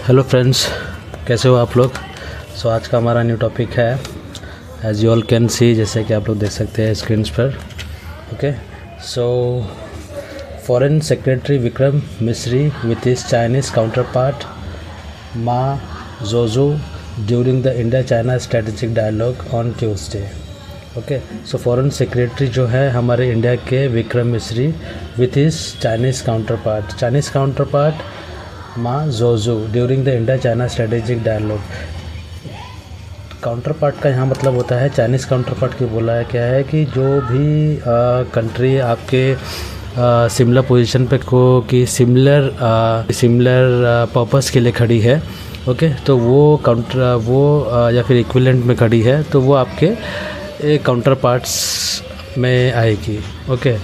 Hello friends, कैसे हो आप लोग। आज का हमारा न्यू टॉपिक है as you all can see, जैसे कि आप लोग देख सकते हैं स्क्रीन पर। Okay, foreign secretary Vikram Misri with his Chinese counterpart Ma जोजू during the India China strategic dialogue on Tuesday. Okay, foreign secretary जो है हमारे इंडिया के Vikram Misri with his Chinese counterpart Ma जोजू during the India China strategic dialogue. Counterpart का यहाँ मतलब होता है, चाइनीज़ काउंटर पार्ट की बोला है क्या है कि जो भी कंट्री आपके सिमिलर पोजीशन पे को कि सिमिलर पर्पस के लिए खड़ी है, ओके, तो वो काउंटर या फिर इक्विवेलेंट में खड़ी है तो वो आपके काउंटर पार्ट्स में आएगी। ओके,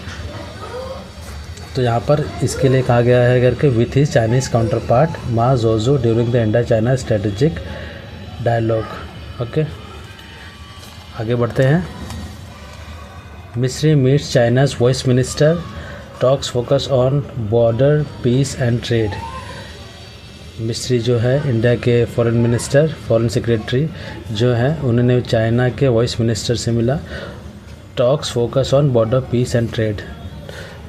तो यहाँ पर इसके लिए कहा गया है करके with his Chinese counterpart Ma जोजू during the India China strategic dialogue. Okay, आगे बढ़ते हैं। Misri meets China's vice minister, talks focus on border peace and trade. Misri जो है इंडिया के फॉरेन सेक्रेटरी जो है उन्होंने चाइना के वॉइस मिनिस्टर से मिला। Talks focus on border peace and trade,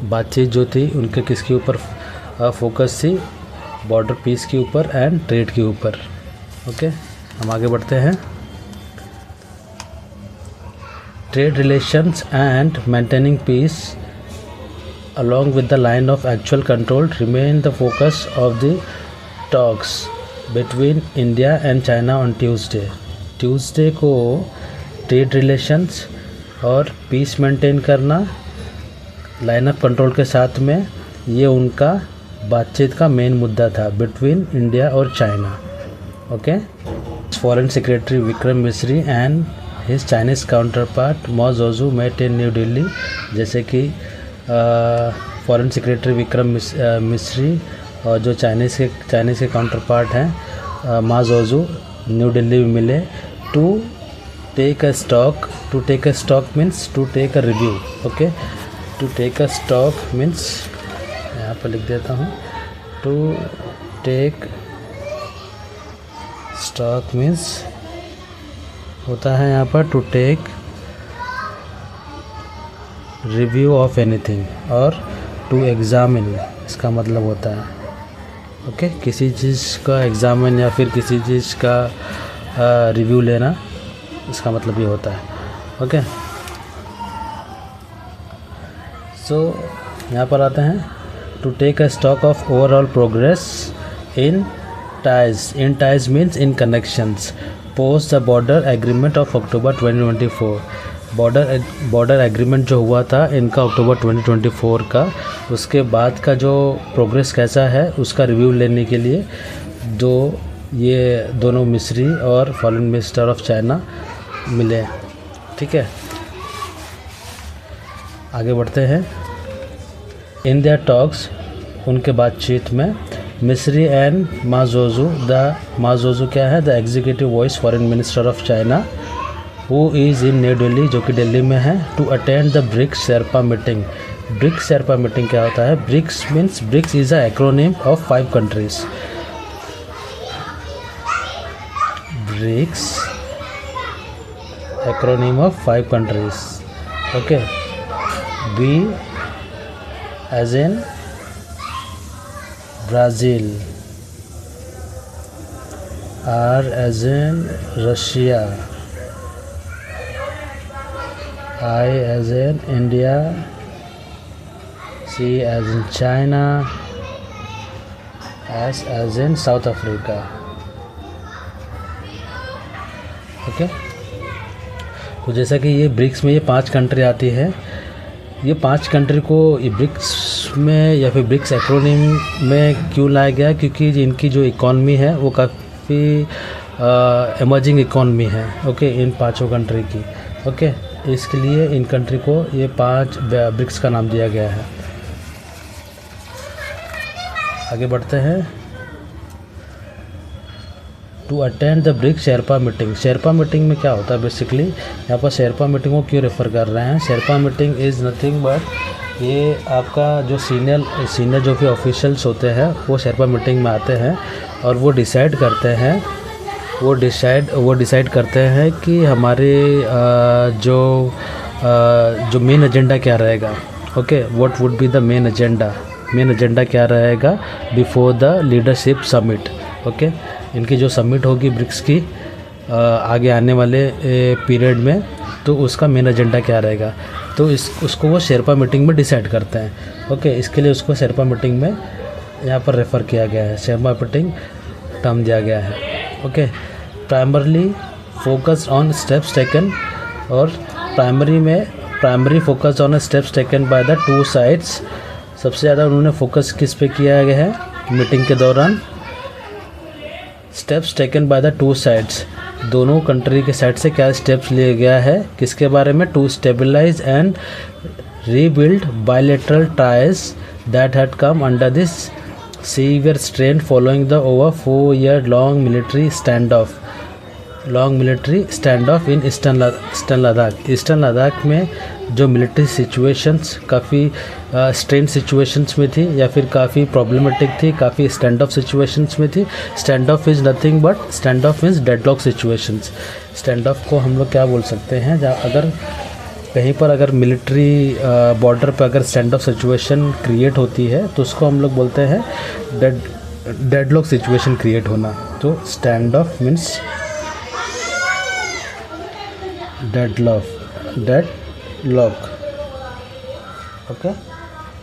बातचीत जो थी उनके किसके ऊपर फोकस थी, बॉर्डर पीस के ऊपर एंड ट्रेड के ऊपर। ओके, हम आगे बढ़ते हैं। Trade relations and maintaining peace along with the line of actual control remain the focus of the talks between India and China on Tuesday को ट्रेड रिलेशंस और पीस मेंटेन करना line of control के साथ में, ये उनका बातचीत का मेन मुद्दा था बिटवीन इंडिया और China. Okay, foreign secretary Vikram Misri and his Chinese counterpart Ma जोजू मेट इन न्यू दिल्ली। जैसे कि फॉरेन सेक्रेटरी विक्रम मिस्री और जो चाइनीज़ के काउंटर पार्ट हैं मा जोजू न्यू दिल्ली में मिले। To take a stock means to take a review. Okay, to take a stock means यहाँ पर लिख देता हूँ, टू टेक स्टॉक मीन्स होता है यहाँ पर to take review of anything और टू एग्ज़ामिन, इसका मतलब होता है ओके किसी चीज़ का एग्ज़ामिन या फिर किसी चीज़ का रिव्यू लेना, इसका मतलब ये होता है। ओके, यहाँ पर आते हैं to take a stock of overall progress in ties means in connections post the border agreement of October 2024। Border agreement जो हुआ था इनका अक्टूबर 2024 का, उसके बाद का जो प्रोग्रेस कैसा है उसका रिव्यू लेने के लिए ये दोनों मिस्री और फॉरेन मिनिस्टर ऑफ चाइना मिले। ठीक है, आगे बढ़ते हैं। इन देयर टॉक्स, उनके बातचीत में मिस्री एंड मा जोजू क्या है, the executive vice foreign minister of China who is in new Delhi, जो कि दिल्ली में है, to attend the BRICS sherpa meeting. BRICS sherpa meeting क्या होता है? BRICS is a acronym of 5 countries. BRICS acronym of 5 countries. Okay, B as in Brazil, R as in Russia, I as in India, C as in China, S as in South Africa. Okay, तो जैसा कि ये BRICS में ये 5 country आती है, ये 5 country को ये ब्रिक्स में या फिर ब्रिक्स एक्रोनिम में क्यों लाया गया? क्योंकि इनकी जो इकॉनमी है वो काफ़ी एमर्जिंग इकॉनमी है। ओके, इन 5 कंट्री की। ओके, इसके लिए इन कंट्री को ये 5 ब्रिक्स का नाम दिया गया है। आगे बढ़ते हैं। To attend the BRICS sherpa meeting. Sherpa meeting में क्या होता है बेसिकली? यहाँ पर शेरपा मीटिंग को क्यों रेफ़र कर रहे हैं? Sherpa meeting is nothing but ये आपका जो सीनियर जो भी ऑफिशियल्स होते हैं वो शेरपा मीटिंग में आते हैं और वो डिसाइड करते हैं कि हमारे जो मेन एजेंडा क्या रहेगा। Okay, what would be the main agenda क्या रहेगा before the leadership summit. Okay, इनकी जो समिट होगी ब्रिक्स की आगे आने वाले पीरियड में, तो उसका मेन एजेंडा क्या रहेगा, तो उसको वो शेरपा मीटिंग में डिसाइड करते हैं। ओके, इसके लिए उसको शेरपा मीटिंग में यहाँ पर रेफ़र किया गया है, शेरपा मीटिंग टर्म दिया गया है। Okay, primarily focus on steps taken, और primary focus on steps taken by the two sides. सबसे ज़्यादा उन्होंने फोकस किस पे किया गया है मीटिंग के दौरान, steps taken by the two sides, दोनों कंट्री के साइड से क्या स्टेप्स लिया गया है, किसके बारे में, to stabilise and rebuild bilateral ties that had come under this severe strain following the over 4 year long military stand off in eastern Ladakh में जो मिलिट्री सिचुएशंस काफ़ी स्ट्रेन सिचुएशंस में थी, या फिर काफ़ी प्रॉब्लमेटिक थी, काफ़ी स्टैंड ऑफ सिचुएशंस में थी। Stand of is nothing but stand of means deadlock situations. Stand of को हम लोग क्या बोल सकते हैं, जहाँ अगर कहीं पर अगर मिलिट्री बॉर्डर पर अगर स्टैंड ऑफ सिचुएशन क्रिएट होती है तो उसको हम लोग बोलते हैं डेडलॉक सिचुएशन क्रिएट होना। तो stand of means deadlock. Okay,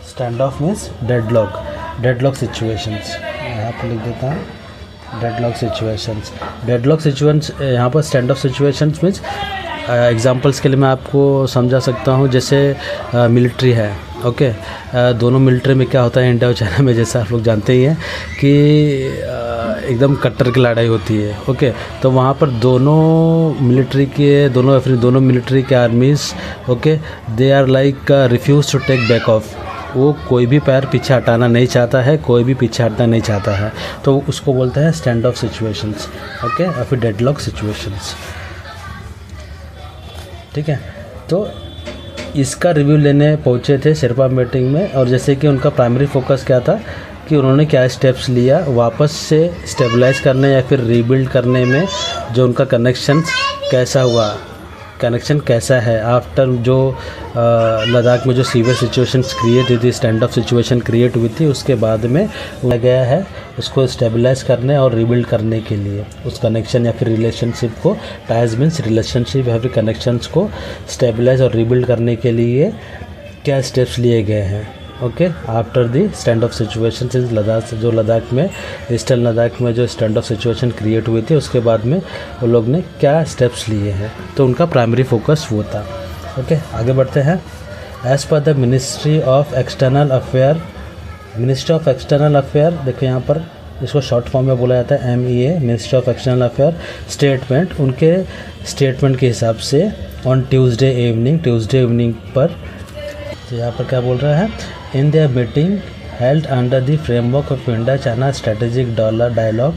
stand of means deadlock situations. यहाँ पर लिख देता हूँ डेडलॉक सिचुएशंस। यहाँ पर stand of situations means examples के लिए मैं आपको समझा सकता हूँ, जैसे मिलिट्री है। ओके, दोनों मिलिट्री में क्या होता है इंडिया और चाइना में, जैसा आप लोग जानते ही हैं कि एकदम कट्टर की लड़ाई होती है। ओके, तो वहाँ पर दोनों मिलिट्री के armies, okay, they are like refuse to take back off. वो कोई भी पैर पीछे हटाना नहीं चाहता है, कोई भी पीछे हटना नहीं चाहता है, तो उसको बोलते हैं स्टैंड ऑफ सिचुएशंस। ओके, और फिर डेडलॉक सिचुएशंस। ठीक है, तो इसका रिव्यू लेने पहुँचे थे शेरपा मीटिंग में, और जैसे कि उनका प्राइमरी फोकस क्या था कि उन्होंने क्या स्टेप्स लिया वापस से स्टेबलाइज करने या फिर रीबिल्ड करने में, जो उनका कनेक्शन कैसा है आफ्टर जो लद्दाख में जो सीवियर सिचुएशंस क्रिएट हुई थी, स्टैंड ऑफ सिचुएशन क्रिएट हुई थी, उसके बाद में गया है उसको स्टेबलाइज करने और रीबिल्ड करने के लिए उस कनेक्शन या फिर रिलेशनशिप को, टाइज मीन्स रिलेशनशिप या फिर कनेक्शंस को स्टेबलाइज और रीबिल्ड करने के लिए क्या स्टेप्स लिए गए हैं। Okay, after the stand of situation in Ladakh, जो लद्दाख में ईस्टर्न लद्दाख में जो स्टैंड ऑफ सिचुएशन क्रिएट हुई थी, उसके बाद में वो लोग ने क्या स्टेप्स लिए हैं, तो उनका प्राइमरी फोकस वो था। ओके, आगे बढ़ते हैं। As per the ministry of external affair, देखो यहाँ पर इसको शॉर्ट फॉर्म में बोला जाता है MEA, ministry of external affair statement. उनके स्टेटमेंट के हिसाब से ऑन ट्यूसडे इवनिंग पर, तो यहाँ पर क्या बोल रहा है, in their meeting held under the framework of India China strategic dialogue,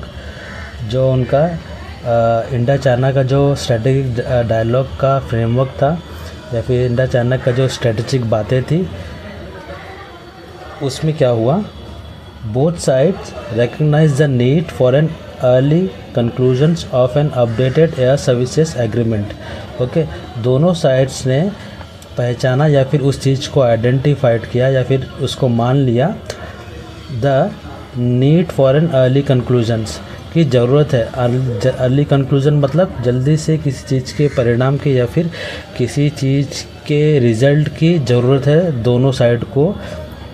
जो उनका इंडिया चाइना का जो स्ट्रेटेजिक डायलॉग का फ्रेमवर्क था, या फिर इंडिया चाइना का जो स्ट्रेटेजिक बातें थी, उसमें क्या हुआ, both sides recognise the need for an early conclusions of an updated air services agreement. Okay, दोनों साइड्स ने पहचाना या फिर उस चीज़ को आइडेंटिफाइड किया या फिर उसको मान लिया, the need for an early conclusions, की ज़रूरत है। अर्ली कंक्लूजन मतलब जल्दी से किसी चीज़ के परिणाम की या फिर किसी चीज़ के रिज़ल्ट की ज़रूरत है दोनों साइड को,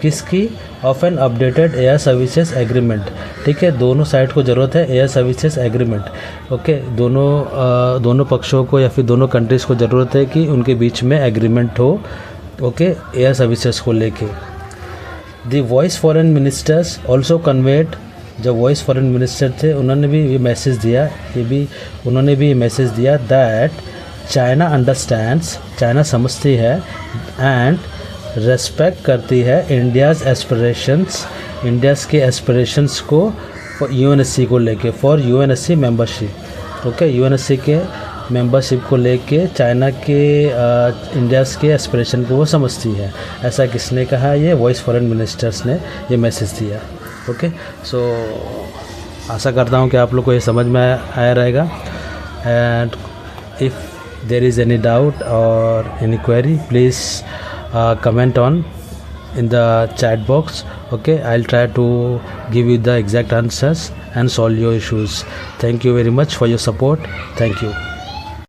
किसकी, of an updated air services agreement. ठीक है, दोनों साइड को ज़रूरत है एयर सर्विसेज एग्रीमेंट। ओके, दोनों पक्षों को या फिर दोनों कंट्रीज़ को ज़रूरत है कि उनके बीच में एग्रीमेंट हो, ओके, एयर सर्विसेज को लेके। The voice foreign ministers also conveyed, जब वॉइस फॉरेन मिनिस्टर थे उन्होंने भी ये मैसेज दिया, दैट चाइना अंडरस्टैंड्स, चाइना समझती है, एंड रेस्पेक्ट करती है इंडियाज़ एस्पिरेशंस, इंडियाज़ के एस्पिरेशंस को यूएनएससी को लेके, for UNSC membership. Okay, UNSC के मेंबरशिप को लेके चाइना के इंडियाज़ के एस्पिरेशन को वो समझती है। ऐसा किसने कहा, ये वॉइस फॉरेन मिनिस्टर्स ने ये मैसेज दिया। ओके, सो आशा करता हूँ कि आप लोग को ये समझ में आया रहेगा। And if there is any doubt और any query, please comment on in the chat box. Okay, I'll try to give you the exact answers and solve your issues. Thank you very much for your support. Thank you.